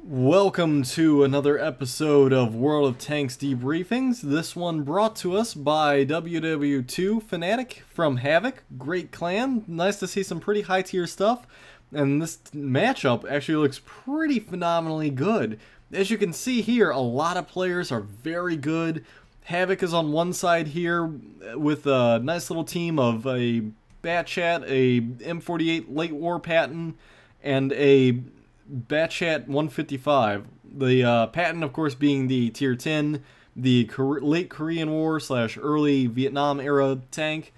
Welcome to another episode of World of Tanks Debriefings. This one brought to us by WW2 Fanatic from Havoc. Great clan. Nice to see some pretty high tier stuff. And this matchup actually looks pretty phenomenally good. As you can see here, a lot of players are very good. Havoc is on one side here with a nice little team of a Batchat, a M48 Late War Patton, and a Batchat 155. The Patton, of course, being the tier 10, the late Korean War / early Vietnam era tank,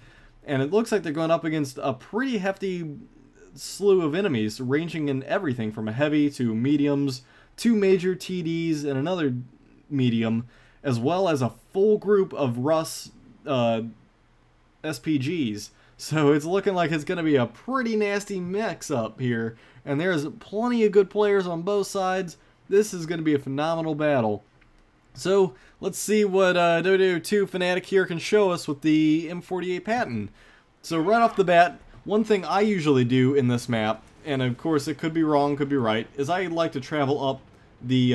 and it looks like they're going up against a pretty hefty slew of enemies, ranging in everything from a heavy to mediums, 2 major TDs and another medium, as well as a full group of Russ SPGs. So it's looking like it's going to be a pretty nasty mix-up here. And there's plenty of good players on both sides. This is going to be a phenomenal battle. So let's see what WW2 Fanatic here can show us with the M48 Patton. So right off the bat, one thing I usually do in this map, and of course it could be wrong, could be right, is I like to travel up the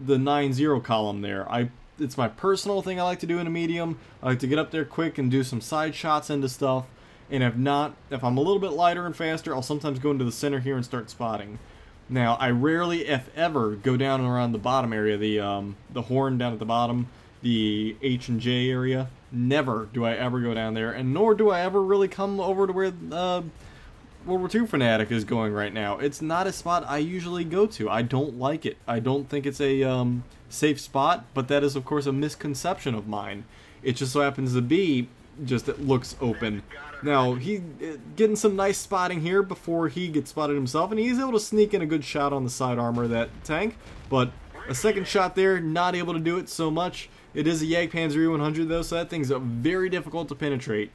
9-0 column there. It's my personal thing I like to do in a medium. I like to get up there quick and do some side shots into stuff. And if I'm a little bit lighter and faster, I'll sometimes go into the center here and start spotting. Now, I rarely, if ever, go down and around the bottom area, the horn down at the bottom, the H and J area. Never do I ever go down there, and nor do I ever really come over to where World War II Fanatic is going right now. It's not a spot I usually go to. I don't like it. I don't think it's a safe spot, but that is, of course, a misconception of mine. It just so happens to be just it looks open. Now, he getting some nice spotting here before he gets spotted himself, and he's able to sneak in a good shot on the side armor of that tank, but a second shot there, not able to do it so much. It is a Jagdpanzer 100 though, so that thing's very difficult to penetrate.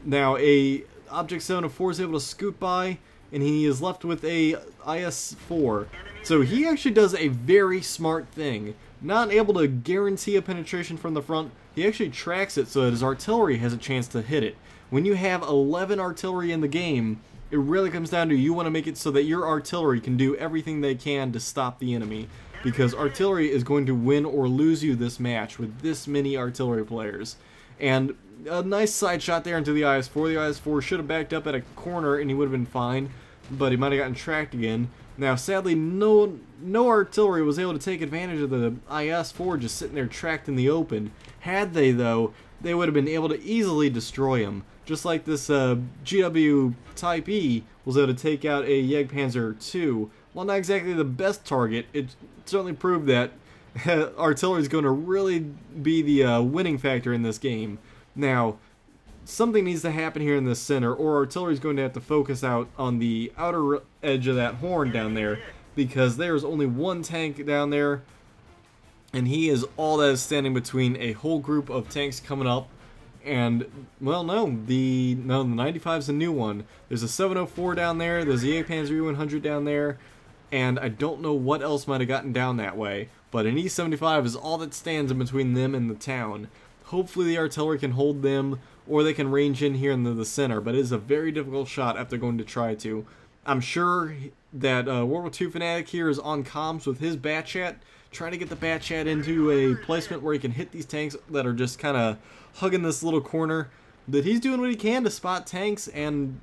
Now, a Object 704 is able to scoot by, and he is left with a IS-4. So he actually does a very smart thing. Not able to guarantee a penetration from the front, he actually tracks it so that his artillery has a chance to hit it. When you have 11 artillery in the game, it really comes down to you want to make it so that your artillery can do everything they can to stop the enemy. Because artillery is going to win or lose you this match with this many artillery players. And a nice side shot there into the IS-4. The IS-4 should have backed up at a corner and he would have been fine, but he might have gotten tracked again. Now, sadly, no artillery was able to take advantage of the IS-4 just sitting there tracked in the open. Had they, though, they would have been able to easily destroy him. Just like this GW Type E was able to take out a Jagdpanzer 2. While not exactly the best target, it certainly proved that artillery is going to really be the winning factor in this game. Now, something needs to happen here in the center, or artillery is going to have to focus out on the outer edge of that horn down there, because there's only one tank down there, and he is all that is standing between a whole group of tanks coming up. And, well, no, the 95 is a new one. There's a 704 down there, there's a Jagdpanzer 100 down there, and I don't know what else might have gotten down that way, but an E75 is all that stands in between them and the town. Hopefully the artillery can hold them, or they can range in here in the center, but it is a very difficult shot if they're going to try to. I'm sure that World War II Fanatic here is on comms with his Batchat, trying to get the Batchat into a placement where he can hit these tanks that are just kind of hugging this little corner. But he's doing what he can to spot tanks and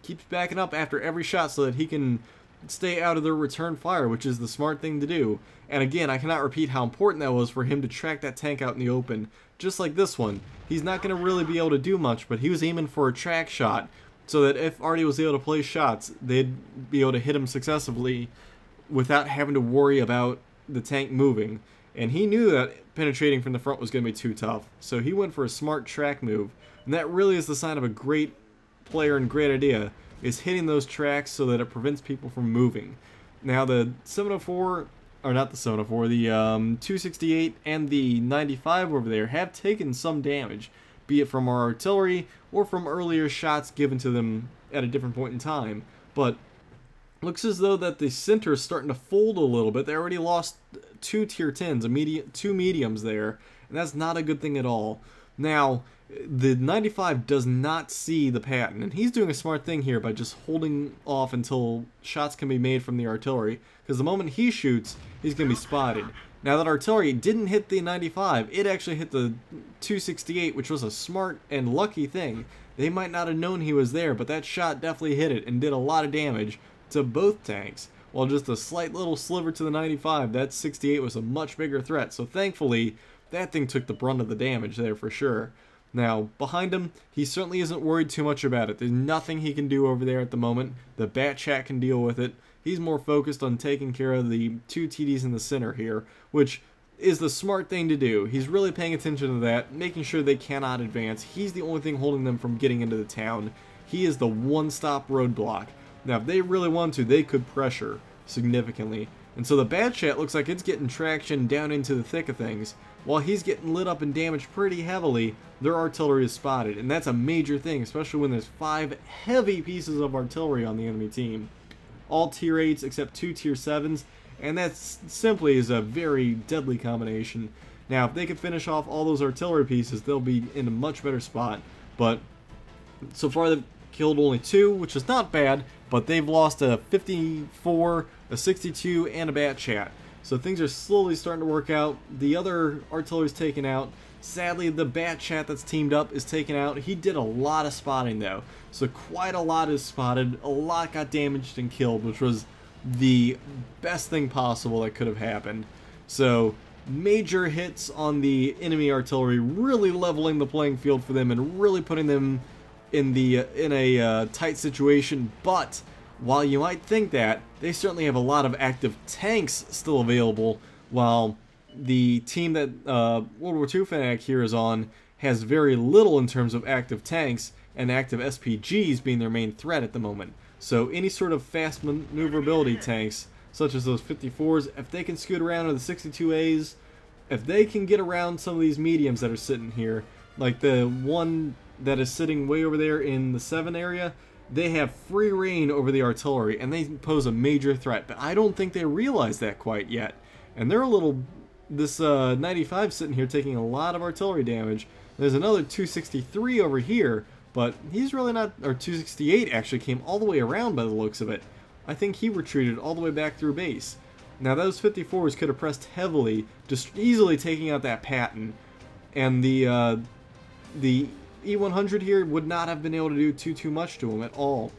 keeps backing up after every shot so that he can stay out of their return fire, which is the smart thing to do. And again, I cannot repeat how important that was for him to track that tank out in the open. Just like this one, he's not going to really be able to do much, but he was aiming for a track shot so that if Artie was able to place shots, they'd be able to hit him successively without having to worry about the tank moving. And he knew that penetrating from the front was going to be too tough, so he went for a smart track move. And that really is the sign of a great player and great idea, is hitting those tracks so that it prevents people from moving. Now the 704, or not the 704, the 268 and the 95 over there have taken some damage, be it from our artillery or from earlier shots given to them at a different point in time. But looks as though that the center is starting to fold a little bit. They already lost 2 tier 10s, two mediums there, and that's not a good thing at all. Now, the 95 does not see the Patton, and he's doing a smart thing here by just holding off until shots can be made from the artillery, because the moment he shoots, he's going to be spotted. Now that artillery didn't hit the 95, it actually hit the 268, which was a smart and lucky thing. They might not have known he was there, but that shot definitely hit it and did a lot of damage to both tanks. While just a slight little sliver to the 95, that 68 was a much bigger threat, so thankfully that thing took the brunt of the damage there for sure. Now, behind him, he certainly isn't worried too much about it. There's nothing he can do over there at the moment. The Bat Chat can deal with it. He's more focused on taking care of the 2 TDs in the center here, which is the smart thing to do. He's really paying attention to that, making sure they cannot advance. He's the only thing holding them from getting into the town. He is the one-stop roadblock. Now, if they really want to, they could pressure significantly. And so the Bat Chat looks like it's getting traction down into the thick of things. While he's getting lit up and damaged pretty heavily, their artillery is spotted. And that's a major thing, especially when there's 5 heavy pieces of artillery on the enemy team. All tier 8s except 2 tier 7s, and that simply is a very deadly combination. Now, if they can finish off all those artillery pieces, they'll be in a much better spot. But so far they've killed only 2, which is not bad, but they've lost a 54, a 62, and a Bat Chat. So things are slowly starting to work out. The other artillery's taken out. Sadly, the Bat Chat that's teamed up is taken out. He did a lot of spotting though. So quite a lot is spotted. A lot got damaged and killed, which was the best thing possible that could have happened. So major hits on the enemy artillery, really leveling the playing field for them and really putting them in a tight situation. But while you might think that, they certainly have a lot of active tanks still available, while the team that World War II Fanatic here is on has very little in terms of active tanks, and active SPGs being their main threat at the moment. So any sort of fast maneuverability tanks, such as those 54s, if they can scoot around to the 62As, if they can get around some of these mediums that are sitting here, like the one that is sitting way over there in the 7 area, they have free reign over the artillery, and they pose a major threat. But I don't think they realize that quite yet. And they're a little... This 95 sitting here taking a lot of artillery damage. There's another 263 over here, but he's really not... Or 268 actually came all the way around by the looks of it. I think he retreated all the way back through base. Now those 54s could have pressed heavily, just easily taking out that Patton. And the E100 here would not have been able to do too much to him at all.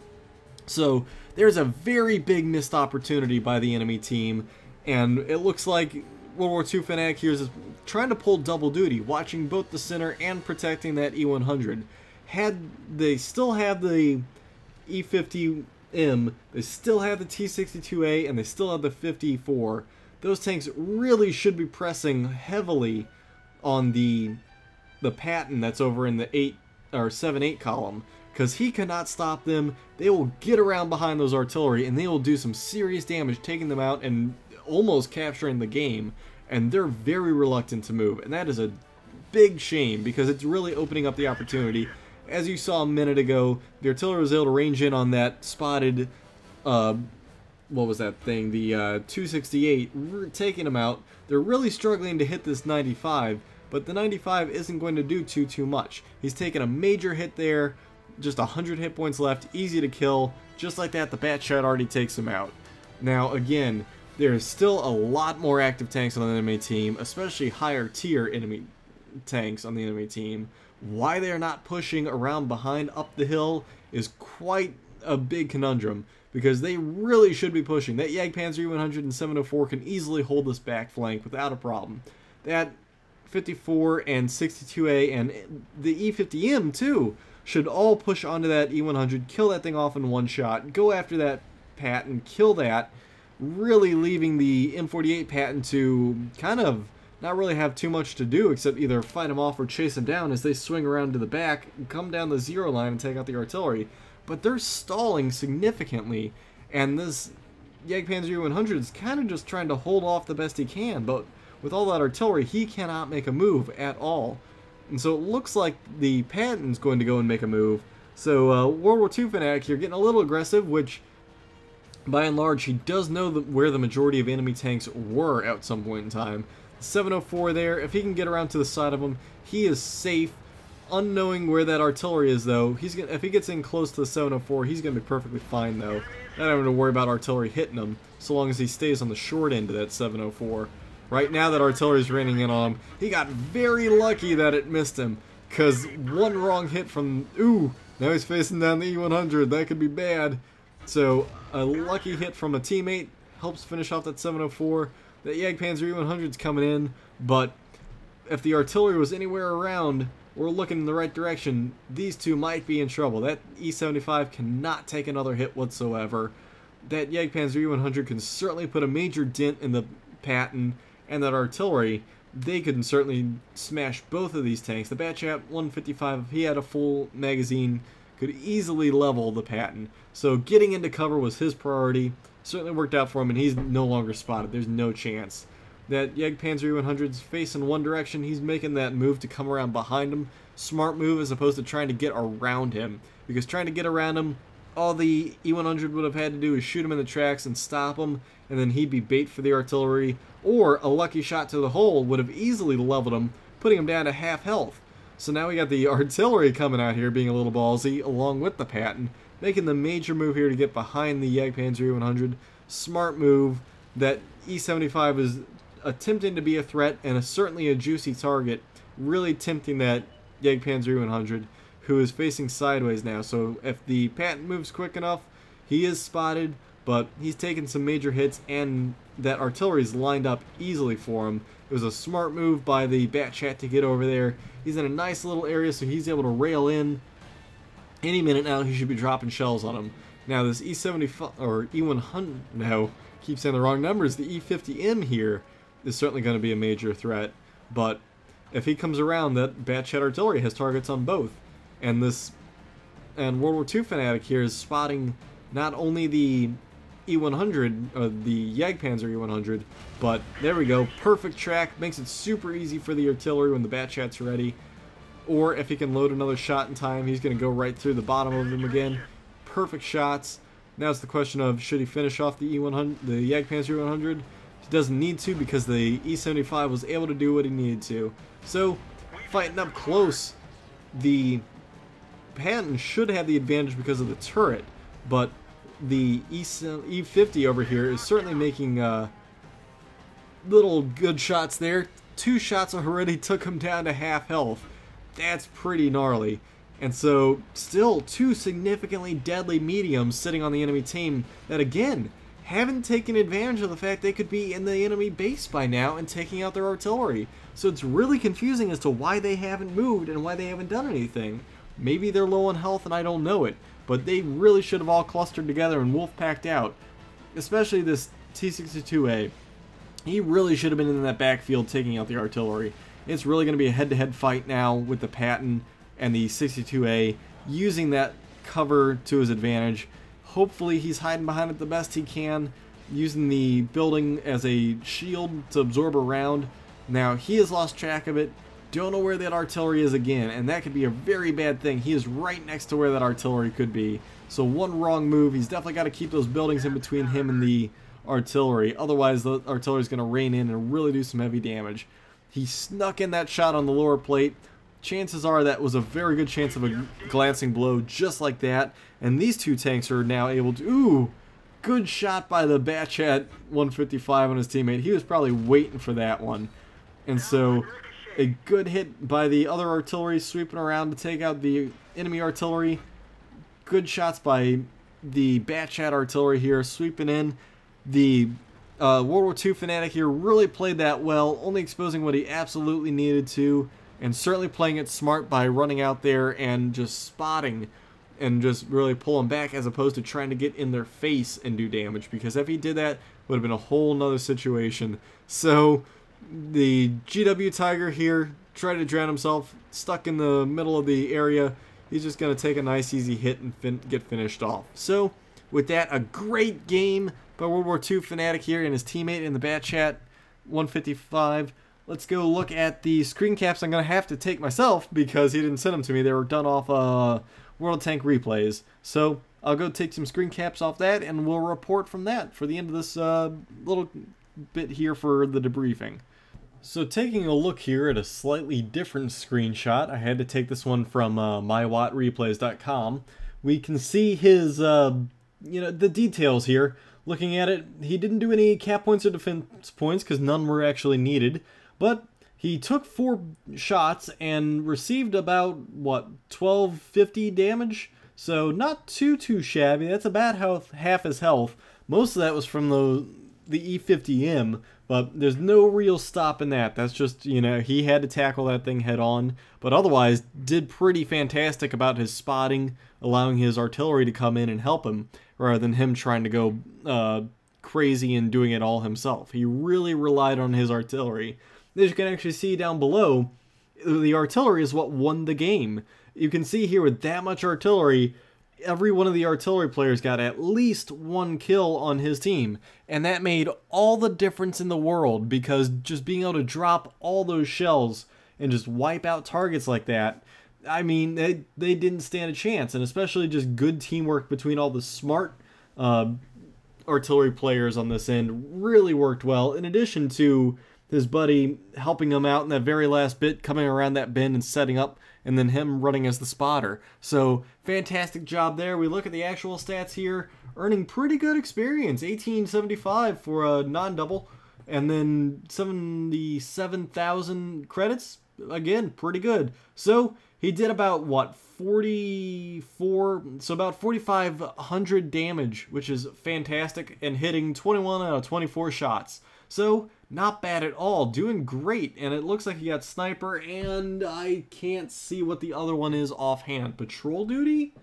So there's a very big missed opportunity by the enemy team, and it looks like World War II Fanatic here is trying to pull double duty, watching both the center and protecting that E100. Had they still have the E50M, they still have the T62A, and they still have the 54, those tanks really should be pressing heavily on the Patton that's over in the 8 or 7-8 column, because he cannot stop them. They will get around behind those artillery and they will do some serious damage, taking them out and almost capturing the game, and they're very reluctant to move, and that is a big shame because it's really opening up the opportunity. As you saw a minute ago, the artillery was able to range in on that spotted what was that thing, the 268, taking them out. They're really struggling to hit this 95, but the 95 isn't going to do too much. He's taken a major hit there, just 100 hit points left, easy to kill. Just like that, the Bat Chat already takes him out. Now again, there's still a lot more active tanks on the enemy team, especially higher tier enemy tanks on the enemy team. Why they're not pushing around behind up the hill is quite a big conundrum, because they really should be pushing. That Jagdpanzer E100 and 704 can easily hold this back flank without a problem. That 54 and 62A and the E50M too should all push onto that E100, kill that thing off in one shot, go after that Patton, kill that, really leaving the M48 Patton to kind of not really have too much to do except either fight him off or chase him down as they swing around to the back, come down the 0 line and take out the artillery. But they're stalling significantly, and this Jagdpanzer E100 is kind of just trying to hold off the best he can, but with all that artillery, he cannot make a move at all. And so it looks like the Patton's going to go and make a move. So World War II Fanatic here getting a little aggressive, which by and large he does know where the majority of enemy tanks were at some point in time. 704 there, if he can get around to the side of him, he is safe unknowing where that artillery is, though, if he gets in close to the 704, he's going to be perfectly fine, though. Not having to worry about artillery hitting him, so long as he stays on the short end of that 704. Right now that artillery is raining in on him. He got very lucky that it missed him, because one wrong hit from... Ooh, now he's facing down the E100. That could be bad. So, a lucky hit from a teammate helps finish off that 704. That Jagdpanzer E100's coming in, but if the artillery was anywhere around or looking in the right direction, these two might be in trouble. That E75 cannot take another hit whatsoever. That Jagdpanzer E100 can certainly put a major dent in the Patton, and that artillery, they could certainly smash both of these tanks. The Batchat 155, if he had a full magazine, could easily level the Patton. So getting into cover was his priority. Certainly worked out for him, and he's no longer spotted. There's no chance. That Jagdpanzer E100's facing one direction. He's making that move to come around behind him. Smart move as opposed to trying to get around him. Because trying to get around him, all the E100 would have had to do is shoot him in the tracks and stop him, and then he'd be bait for the artillery. Or a lucky shot to the hole would have easily leveled him, putting him down to half health. So now we got the artillery coming out here being a little ballsy, along with the Patton, making the major move here to get behind the Jagdpanzer E100. Smart move. That E75 is attempting to be a threat and certainly a juicy target, really tempting that Jagdpanzer E100, who is facing sideways now. So if the Patton moves quick enough, he is spotted, but he's taken some major hits, and that artillery is lined up easily for him. It was a smart move by the Batchat to get over there. He's in a nice little area, so he's able to rail in. Any minute now, he should be dropping shells on him. Now this E75, or E100, no, keep saying the wrong numbers, the E50M here is certainly going to be a major threat, but if he comes around, that Batchat artillery has targets on both, and World War II fanatic here is spotting not only the E100, the Jagdpanzer E100, but there we go, perfect track, makes it super easy for the artillery when the Batchat's ready, or if he can load another shot in time, he's going to go right through the bottom of him again. Perfect shots. Now it's the question of, should he finish off the E100, the Jagdpanzer E100? He doesn't need to, because the E75 was able to do what he needed to. So, fighting up close, the Patton should have the advantage because of the turret, but the E50 over here is certainly making little good shots there. 2 shots already took him down to half health. That's pretty gnarly. And so, still 2 significantly deadly mediums sitting on the enemy team that, again, haven't taken advantage of the fact they could be in the enemy base by now and taking out their artillery. So it's really confusing as to why they haven't moved and why they haven't done anything. Maybe they're low on health and I don't know it, but they really should have all clustered together and wolf-packed out. Especially this T-62A. He really should have been in that backfield taking out the artillery. It's really going to be a head-to-head fight now with the Patton and the 62A, using that cover to his advantage. Hopefully he's hiding behind it the best he can, using the building as a shield to absorb a round. Now he has lost track of it, don't know where that artillery is again, and that could be a very bad thing. He is right next to where that artillery could be. So one wrong move, he's definitely got to keep those buildings in between him and the artillery. Otherwise the artillery is going to rain in and really do some heavy damage. He snuck in that shot on the lower plate. Chances are that was a very good chance of a glancing blow just like that. And these 2 tanks are now able to... Ooh! Good shot by the Batchat 155 on his teammate. He was probably waiting for that one. And so, a good hit by the other artillery sweeping around to take out the enemy artillery. Good shots by the Batchat artillery here sweeping in. The World War II fanatic here really played that well, only exposing what he absolutely needed to. And certainly playing it smart by running out there and just spotting and just really pulling back as opposed to trying to get in their face and do damage. Because if he did that, it would have been a whole nother situation. So the GW Tiger here tried to drown himself, stuck in the middle of the area. He's just going to take a nice easy hit and get finished off. So with that, a great game by World War II fanatic here and his teammate in the Batchat 155. Let's go look at the screen caps I'm going to have to take myself because he didn't send them to me. They were done off World Tank Replays. So I'll go take some screen caps off that and we'll report from that for the end of this little bit here for the debriefing. So taking a look here at a slightly different screenshot, I had to take this one from mywotreplays.com. We can see his, the details here. Looking at it, he didn't do any cap points or defense points because none were actually needed, but he took 4 shots and received about, what, 1250 damage? So not too shabby. That's about half his health. Most of that was from the E50M, but there's no real stopping that. That's just, he had to tackle that thing head on, but otherwise did pretty fantastic about his spotting, allowing his artillery to come in and help him, rather than him trying to go crazy and doing it all himself. He really relied on his artillery. As you can actually see down below, the artillery is what won the game. You can see here with that much artillery, every one of the artillery players got at least 1 kill on his team, and that made all the difference in the world, because just being able to drop all those shells and just wipe out targets like that, I mean, they didn't stand a chance, and especially just good teamwork between all the smart artillery players on this end really worked well, in addition to his buddy helping him out in that very last bit, coming around that bend and setting up, and then him running as the spotter. So, fantastic job there. We look at the actual stats here, earning pretty good experience. 1875 for a non-double, and then 77,000 credits. Again, pretty good. So, he did about, what, 4,500 damage, which is fantastic, and hitting 21 out of 24 shots. So, not bad at all. Doing great. And it looks like he got sniper, and I can't see what the other one is offhand. Patrol duty?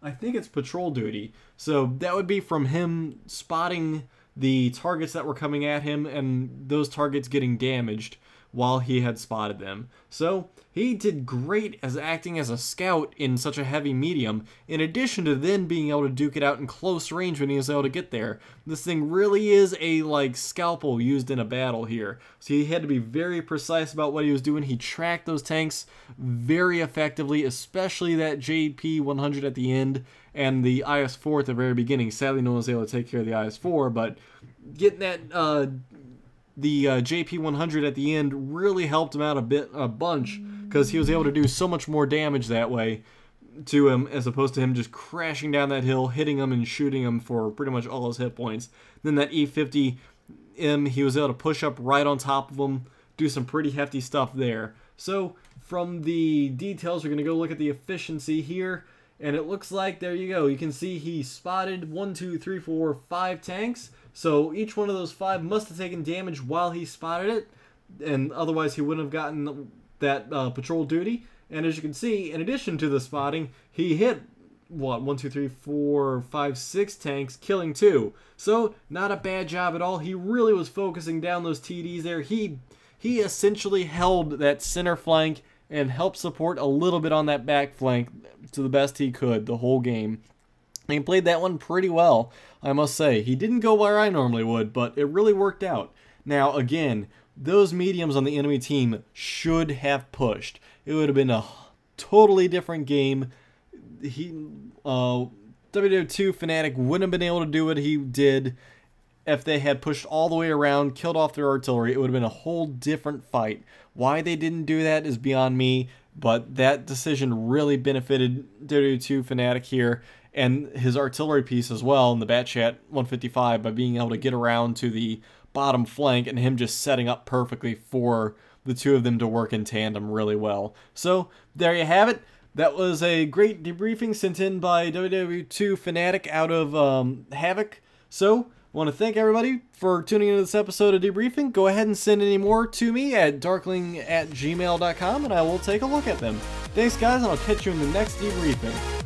I think it's patrol duty. So that would be from him spotting the targets that were coming at him and those targets getting damaged while he had spotted them. So he did great as acting as a scout in such a heavy medium, in addition to then being able to duke it out in close range when he was able to get there. This thing really is a scalpel used in a battle here. So he had to be very precise about what he was doing. He tracked those tanks very effectively, especially that JP100 at the end and the IS-4 at the very beginning. Sadly, no one was able to take care of the IS-4, but getting that the JP100 at the end really helped him out a bunch, because he was able to do so much more damage that way to him, as opposed to him just crashing down that hill, hitting him and shooting him for pretty much all his hit points. Then that E50M, he was able to push up right on top of him, do some pretty hefty stuff there. So from the details, we're going to go look at the efficiency here, and it looks like, there you go, you can see he spotted 1, 2, 3, 4, 5 tanks. So each one of those 5 must have taken damage while he spotted it, and otherwise he wouldn't have gotten that patrol duty. And as you can see, in addition to the spotting, he hit, what, 1, 2, 3, 4, 5, 6 tanks, killing 2. So not a bad job at all. He really was focusing down those TDs there. He essentially held that center flank and helped support a little bit on that back flank to the best he could the whole game. He played that one pretty well, I must say. He didn't go where I normally would, but it really worked out. Now, again, those mediums on the enemy team should have pushed. It would have been a totally different game. WoT Fnatic wouldn't have been able to do what he did if they had pushed all the way around, killed off their artillery. It would have been a whole different fight. Why they didn't do that is beyond me, but that decision really benefited WoT Fnatic here, and his artillery piece as well in the Batchat 155, by being able to get around to the bottom flank and him just setting up perfectly for the two of them to work in tandem really well. So there you have it. That was a great debriefing sent in by WoT Fnatic out of Havoc. So I want to thank everybody for tuning into this episode of Debriefing. Go ahead and send any more to me at darqueling@gmail.com, and I will take a look at them. Thanks, guys, and I'll catch you in the next Debriefing.